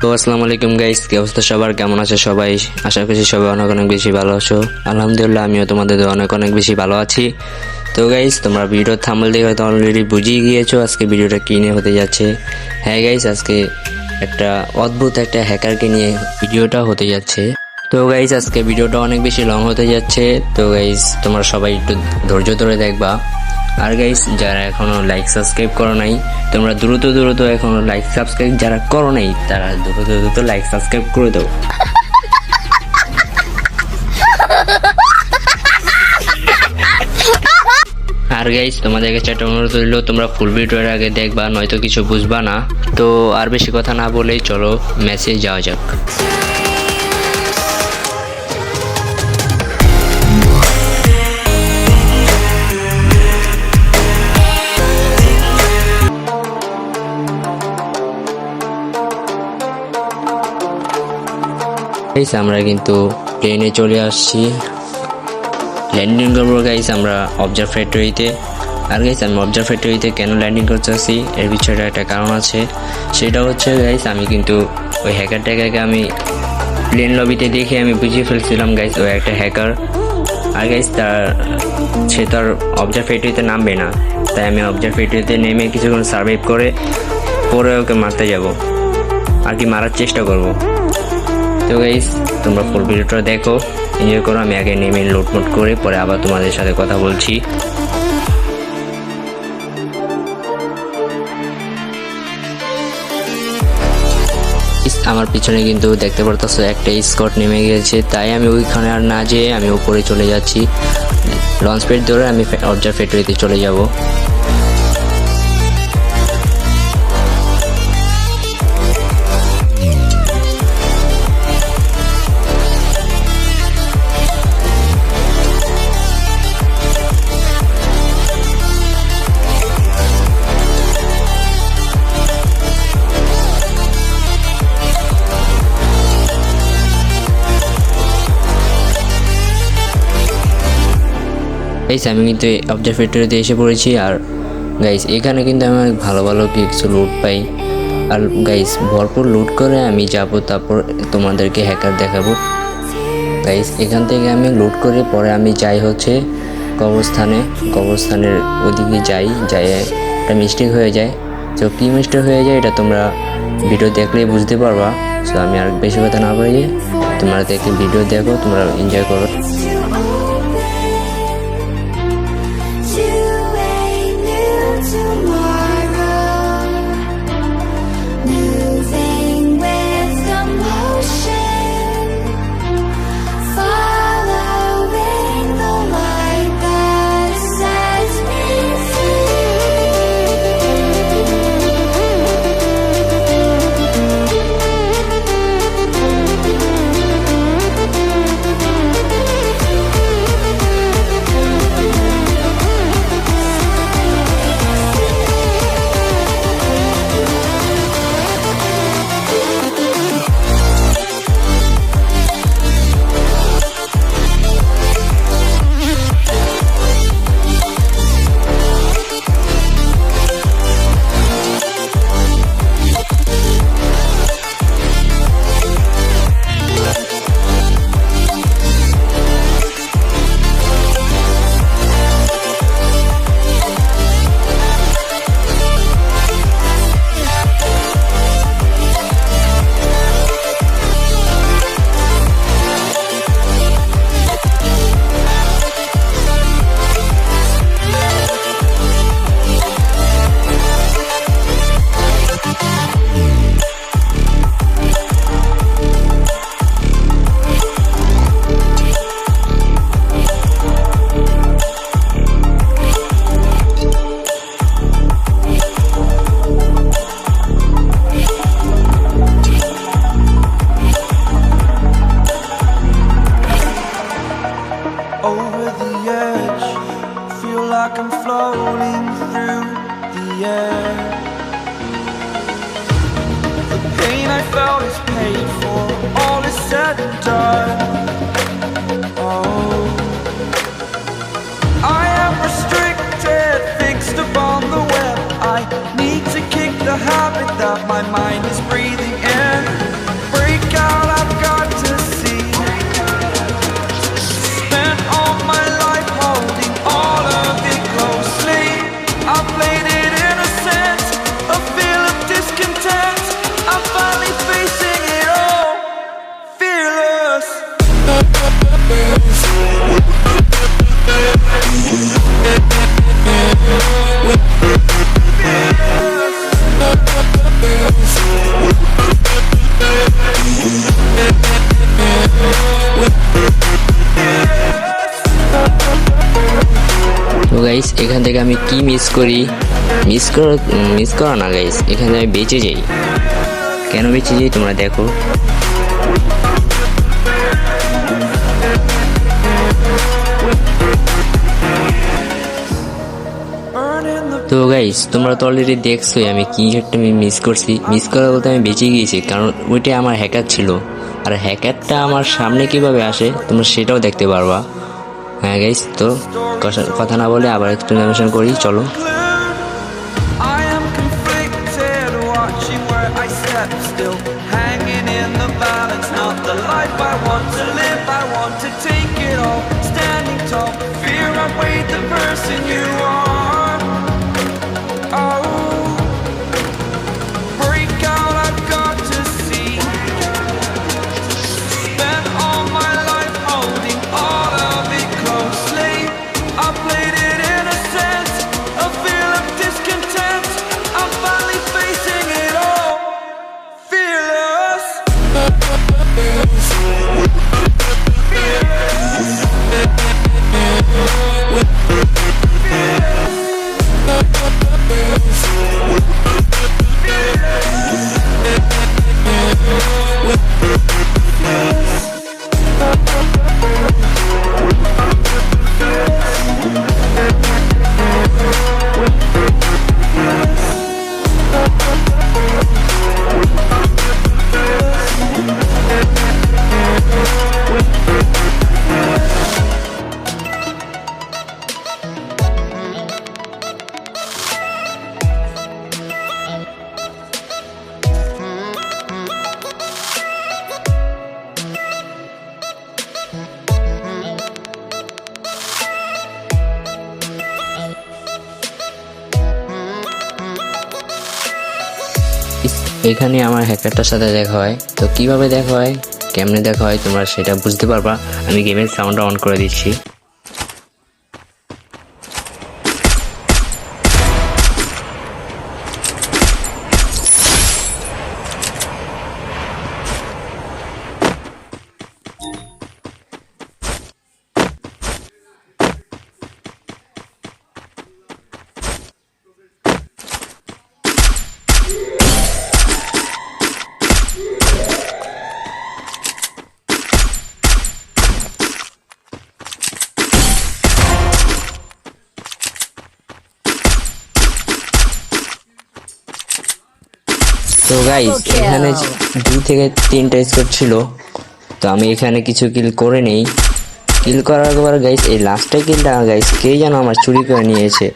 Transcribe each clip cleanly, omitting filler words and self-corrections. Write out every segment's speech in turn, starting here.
তো আসসালামু আলাইকুম গাইস, কি অবস্থা সবার? কেমন আছে সবাই? আশা করছি সবাই অনেক অনেক বেশি ভালো আছো। আলহামদুলিল্লাহ, আমিও তোমাদের অনেক অনেক বেশি ভালো আছি। তো গাইস, তোমরা ভিডিও থাম্বনেল দেখে হয়তো অলরেডি বুঝিয়ে গিয়েছো আজকে ভিডিওটা কী নিয়ে হতে যাচ্ছে। হ্যাঁ গাইস, আজকে একটা অদ্ভুত একটা হ্যাকারকে নিয়ে ভিডিওটা হতে যাচ্ছে। তো গাইস, আজকে ভিডিওটা অনেক বেশি লং হতে যাচ্ছে। তো গাইস, তোমরা সবাই একটু ধৈর্য ধরে দেখবা। আর গাইস, যারা এখনো লাইক সাবস্ক্রাইব করো নাই, তোমরা দ্রুত এখনো লাইক সাবস্ক্রাইব যারা করো নাই তারা দ্রুত লাইক সাবস্ক্রাইব করে দাও। আর গাইস, তোমাদের কাছে একটা অনুরোধ রইল, তোমরা ফুল ভিডিওর আগে দেখবা, নয়তো কিছু বুঝবা না। তো আর বেশি কথা না বলেই চলো ম্যাচে যাওয়া যাক। গাইস, আমরা কিন্তু ট্রেনে চলে আসছি, ল্যান্ডিং করবো গাইস আমরা অবজারভেটরিতে। আর গাইস, আমি অবজারভেটরিতে কেন ল্যান্ডিং করতে আসছি এর পিছনে একটা কারণ আছে। সেটা হচ্ছে গাইস, আমি কিন্তু ওই হ্যাকারটাকে আমি প্লেন লবিতে দেখে আমি বুঝিয়ে ফেলছিলাম গাইস ও একটা হ্যাকার। আর গাইস, সে তো আর অবজারভেটরিতে নামবে না, তাই আমি অবজারভেটরিতে নেমে কিছুক্ষণ সার্ভাইভ করে পরে ওকে মারতে যাব, আর কি মারার চেষ্টা করব। তো গাইস, তোমরা ফুল ভিডিওটা দেখো, এনজয় করো। আমি আগে নেমে লোডমোড করে পরে আবার তোমাদের সাথে কথা বলছি। আমার পিছনে কিন্তু দেখতে পারতেছো একটা স্কট নেমে গেছে, তাই আমি ওইখানে আর না যেয়ে আমি উপরে চলে যাচ্ছি। লঞ্চ প্যাড ধরে আমি অবজারভেটরিতে চলে যাব। গাইস, আমি কিন্তু অবজারভেটরিতে এসে পড়েছি। আর গাইস, এখানে কিন্তু আমি ভালো ভালো কিছু লুট পাই। আর গাইস, ভরপুর লুট করে আমি যাব, তারপর তোমাদেরকে হ্যাকার দেখাবো। গাইস, এখান থেকে আমি লুট করে পরে আমি যাই হচ্ছে কবরস্থানের ওদিকে যাই একটা মিস্টেক হয়ে যায়। তো কী মিস্টেক হয়ে যায় এটা তোমরা ভিডিও দেখলেই বুঝতে পারবা। তো আমি আর বেশি কথা না বলে তোমরা দেখে ভিডিও দেখো, তোমরা এনজয় করো। এখান থেকে আমি কি মিস করি, মিস করা না গাইস, এখানে আমি বেঁচে যাই। কেন বেঁচে যাই তোমরা দেখো। তো গাইস তোমরা তো অলরেডি দেখছোই আমি কি একটা মিস করছি। মিস করার বলতে আমি বেঁচে গিয়েছি, কারণ ওইটা আমার হ্যাকার ছিল। আর হ্যাকারটা আমার সামনে কিভাবে আসে তোমরা সেটাও দেখতে পারবা। হ্যাঁ গাইস, তো কথা না বলে আবার এক্সপ্লেনেশন করি, চলো। এখানে আমার হ্যাকারটার সাথে দেখা হয়। তো কিভাবে দেখা হয়, কেমনে দেখা হয় তোমরা সেটা বুঝতে পারবা। আমি গেমের সাউন্ডটা অন করে দিচ্ছি। তো গাইস এখানে 2 থেকে 3টা স্কোর ছিল। তো আমি এখানে কিছু কিল করে নেই। কিল করার পর গাইস এই লাস্টটা কিলটা গাইস কে যেন আমার চুরি করে নিয়েছে।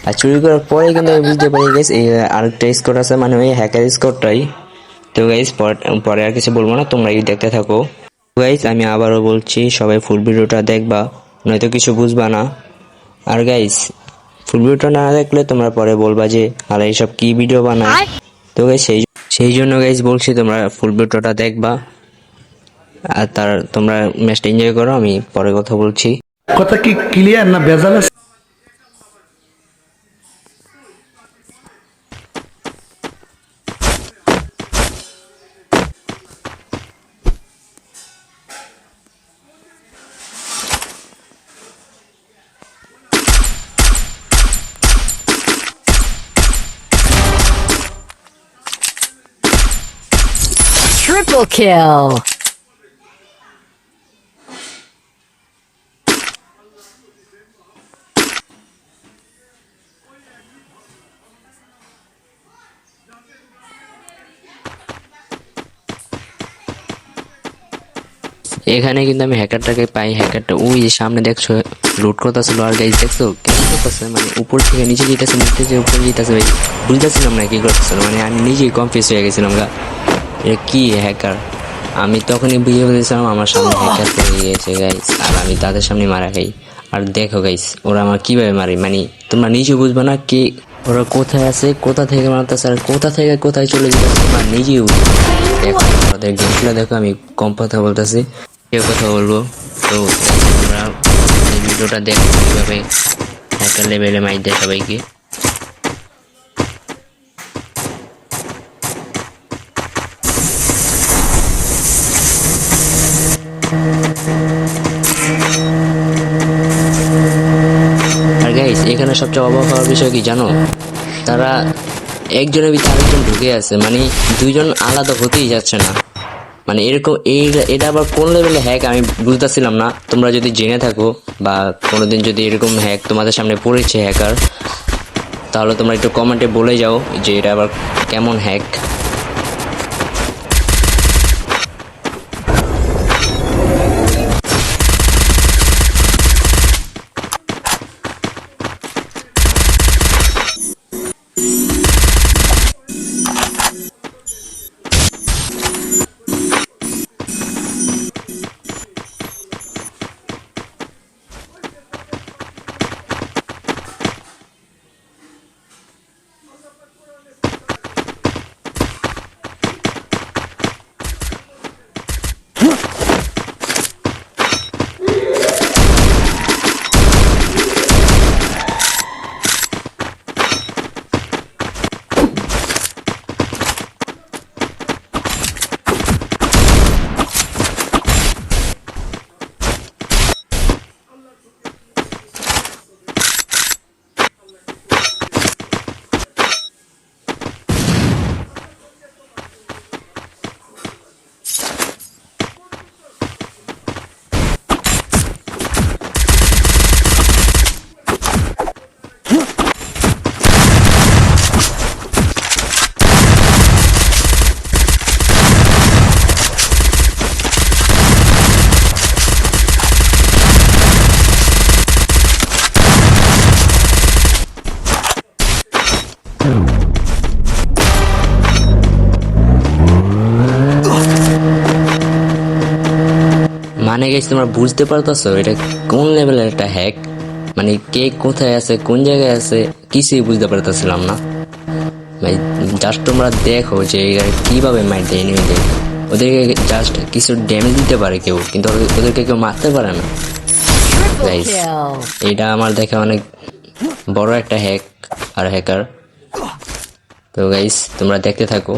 আর চুরি করার পরে কিন্তু আমি বুঝতে পারি গাইস এই আরেকটা স্কোর আছে, মানে ওই হ্যাকার স্কোরটাই। তো গাইস পরে আর কিছু বলবো না, তোমরা এই দেখতে থাকো। গাইস আমি আবারও বলছি, সবাই ফুল ভিডিওটা দেখবা, নয়তো কিছু বুঝবা না। আর গাইস ফুল ভিডিওটা না দেখলে তোমরা পরে বলবা যে আরে এইসব কি ভিডিও বানায়। তো গাইস সেই জন্য গাইস বলছি তোমরা ফুল ভিডিওটা দেখবা, আর তোমরা ম্যাচটা এনজয় করো। আমি পরে কথা বলছি। কথা কি ক্লিয়ার না ভেজাল আছে? Triple kill! এখানে কিন্তু আমি হ্যাকারটাকে পাই। হ্যাকারটা ওই যে সামনে দেখছো লুট করতেছিল। আর গাইস দেখছো কেমন করতেছে, মানে উপর থেকে নিচে যেতেছে, নিচে থেকে উপরে যেতেছে। ভাই বুঝতেছিলাম না কি করতেছিল, মানে আমি নিজেই কনফিউজ হয়ে গেছিলাম গা, এটা কি হ্যাকার। আমি তখনই বুঝে ফেলেছিলাম আমার সামনে হ্যাকার পড়ে গিয়েছে গাইস, আর আমি তাদের সামনে মারা খাই। আর দেখো গাইস ওরা আমার কিভাবে মারে, মানে তোমরা নিজে বুঝবে না কি ওরা কোথায় আছে, কোথা থেকে মারতেছে, আর কোথা থেকে কোথায় চলে যেতেছে তোমরা নিজেই বুঝবে। দেখো ওদের গেমগুলো দেখো, আমি কম কথা বলতেছি, কেউ কথা বলবো। তো তোমরা এই ভিডিওটা দেখো কীভাবে হ্যাকার লেভেলে মাইর দেয় সবাইকে। আর গাইস এখানে সবচেয়ে অবাক হওয়ার বিষয় কি জানো, তারা একজনের ভিতরে আরেকজন ঢুকে আছে, মানে দুইজন আলাদা হতেই যাচ্ছে না। মানে এরকম এটা আবার কোন লেভেলে হ্যাক আমি বুঝতেছিলাম না। তোমরা যদি জেনে থাকো বা কোনোদিন যদি এরকম হ্যাক তোমাদের সামনে পড়েছে হ্যাকার, তাহলে তোমরা একটু কমেন্টে বলে যাও যে এটা আবার কেমন হ্যাক। মানে গাইস তোমরা বুঝতে পারতেছো এটা কোন লেভেলের একটা হ্যাক? মানে কে কোথায় আছে, কোন জায়গায় আছে, কিছুই বুঝতে পারতেছিলাম না ভাই। জাস্ট তোমরা দেখো যে এরা কিভাবে মার দেয় এনিমিদের। ওদেরকে জাস্ট কিছু ড্যামেজ দিতে পারে কেউ, কিন্তু ওদেরকে কেউ মারতে পারে না Triple গাইস। kill. এটা আমার দেখে অনেক বড় একটা হ্যাক আর হ্যাকার। তো গাইস তোমরা দেখতে থাকো।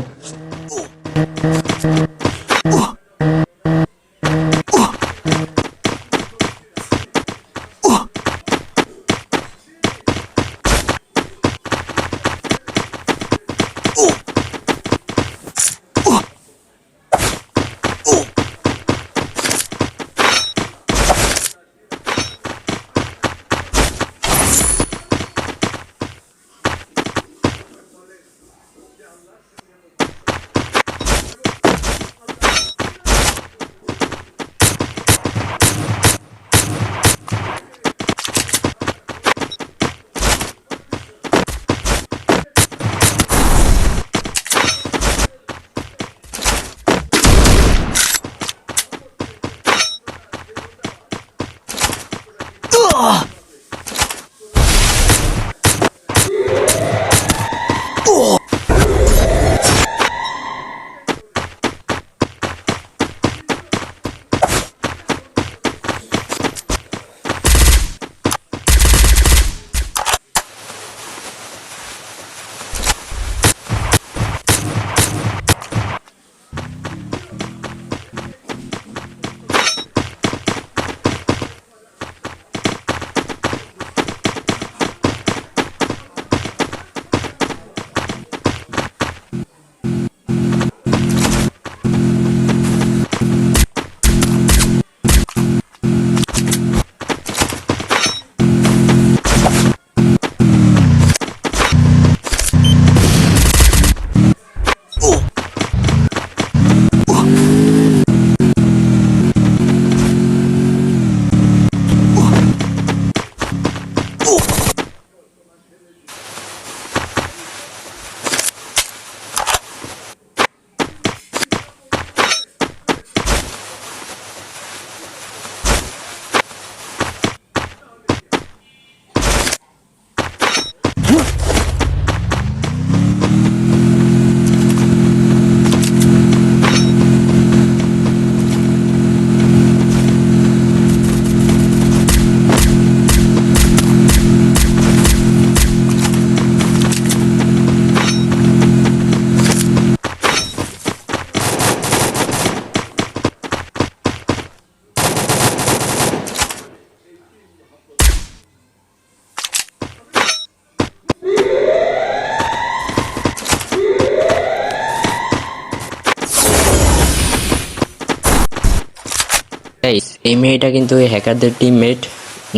গাইস এই মেয়েটা কিন্তু এই হ্যাকারদের টিমমেট,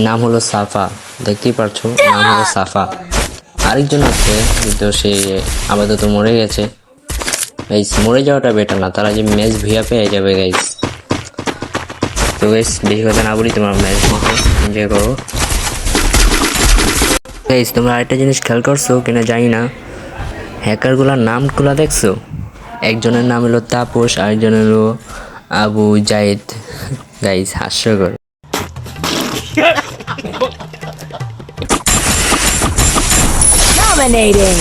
নাম হলো সাফা, দেখতেই পারছো নাম হলো সাফা। আরেকজন আছে কিন্তু সে আপাতত মরে গেছে। গাইস মরে যাওয়াটা বেটার না, তারা যে ম্যাচ ভিয়া পেয়ে যাবে গাইস। তো গাইস বেশি কথা না বলি, তোমার ম্যাচ এনজয় করো। গাইস তোমরা আরেকটা জিনিস খেয়াল করছো কিনা জানি না, হ্যাকারগুলোর নামগুলো দেখছো? একজনের নাম হলো তাপস, আরেকজনের হলো আবু জায়েদ। গাইস হাস্যকর। Dominating.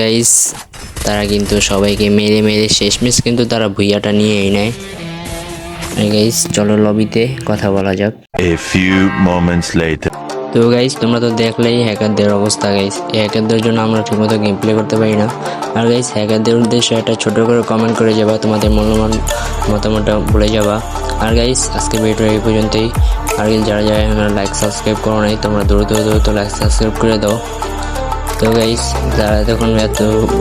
গাইস তারা কিন্তু সবাইকে মেরে মেরে শেষমেশ কিন্তু তারা ভুইয়াটা নিয়েই নেয়। গাইস চলো লবিতে কথা বলা যাক। A few moments later. তো গাইস তোমরা তো দেখলেই হ্যাকারদের অবস্থা। গাইস এই হ্যাকারদের জন্য আমরা ঠিকমতো গেম প্লে করতে পারি না। আর গাইস হ্যাকারদের উদ্দেশ্যে একটা ছোট করে কমেন্ট করে যাবা, তোমাদের মূল্যবান মতামতটা বলে যাবা। আর গাইস আজকে ভিডিও এই পর্যন্তই। আর যারা যারা এখন লাইক সাবস্ক্রাইব করো নাই, তোমরা দ্রুত লাইক সাবস্ক্রাইব করে দাও। তো গাইস যারা এখন এত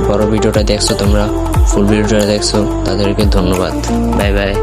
বড় ভিডিওটা দেখছো, তোমরা ফুল ভিডিওটা দেখছো, তাদেরকে ধন্যবাদ। Bye bye.